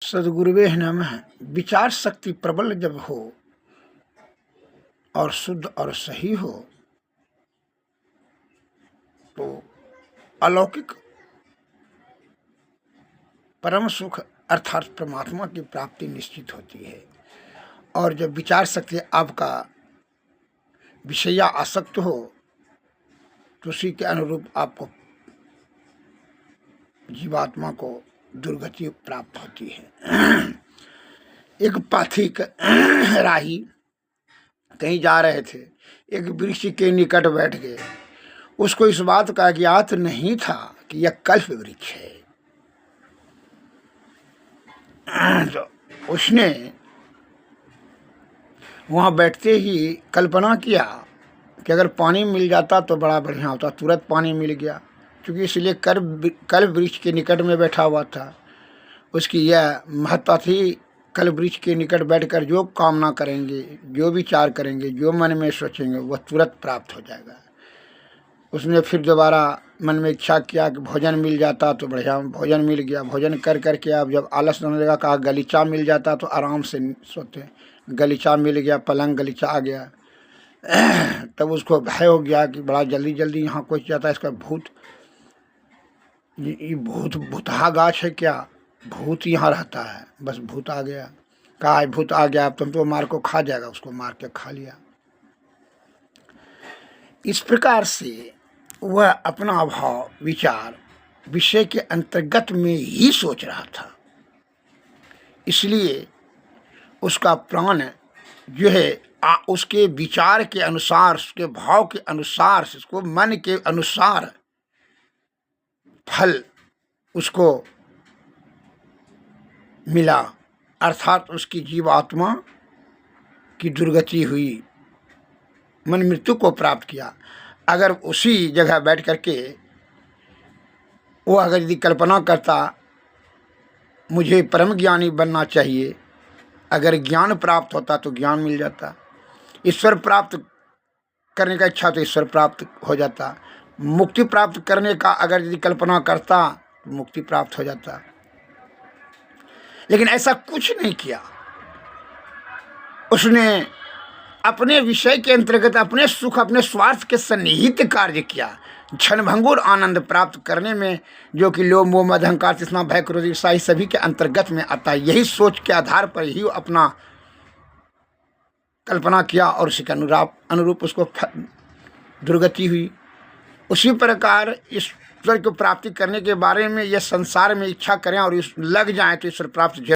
सद्गुरुवे नमः। विचार शक्ति प्रबल जब हो और शुद्ध और सही हो तो अलौकिक परम सुख अर्थात परमात्मा की प्राप्ति निश्चित होती है। और जब विचार शक्ति आपका विषया आसक्त हो तो उसी के अनुरूप आपको जीवात्मा को दुर्गति प्राप्त होती है। एक पाथिक राही कहीं जा रहे थे, एक वृक्ष के निकट बैठ गए। उसको इस बात का ज्ञात नहीं था कि यह कल्प वृक्ष है। तो उसने वहाँ बैठते ही कल्पना किया कि अगर पानी मिल जाता तो बड़ा बढ़िया होता। तुरंत पानी मिल गया, क्योंकि इसलिए कल्प वृक्ष के निकट में बैठा हुआ था। उसकी यह महत्ता थी, कल्प वृक्ष के निकट बैठकर जो कामना करेंगे, जो विचार करेंगे, जो मन में सोचेंगे वह तुरंत प्राप्त हो जाएगा। उसने फिर दोबारा मन में इच्छा किया कि भोजन मिल जाता तो बढ़िया। भोजन मिल गया। भोजन कर करके अब जब आलस होने लगा, कहा गलीचा मिल जाता तो आराम से सोते। गलीचा मिल गया, पलंग गलीचा आ गया। तब उसको भय हो गया कि बड़ा जल्दी जल्दी यहाँ कोई जाता है, इसका भूत, ये भूतहा गाछ है क्या? भूत यहाँ रहता है। बस भूत आ गया। कहा भूत आ गया, अब तुम तो मार को खा जाएगा। उसको मार के खा लिया। इस प्रकार से वह अपना भाव विचार विषय के अंतर्गत में ही सोच रहा था। इसलिए उसका प्राण जो है उसके विचार के अनुसार, उसके भाव के अनुसार, उसको मन के अनुसार फल उसको मिला, अर्थात उसकी जीवात्मा की दुर्गति हुई, मन मृत्यु को प्राप्त किया। अगर उसी जगह बैठ करके वो अगर यदि कल्पना करता मुझे परम ज्ञानी बनना चाहिए, अगर ज्ञान प्राप्त होता तो ज्ञान मिल जाता, ईश्वर प्राप्त करने का इच्छा तो ईश्वर प्राप्त हो जाता, मुक्ति प्राप्त करने का अगर यदि कल्पना करता तो मुक्ति प्राप्त हो जाता। लेकिन ऐसा कुछ नहीं किया। उसने अपने विषय के अंतर्गत अपने सुख, अपने स्वार्थ के सन्निहित कार्य किया। क्षणभंगुर आनंद प्राप्त करने में, जो कि लोभ मोह मद अहंकार तृष्णा भय क्रोध ईर्ष्या सभी के अंतर्गत में आता है। यही सोच के आधार पर ही अपना कल्पना किया और उसी के अनुरूप उसको दुर्गति हुई। उसी प्रकार ईश्वर को प्राप्ति करने के बारे में यह संसार में इच्छा करें और लग जाए तो ईश्वर प्राप्त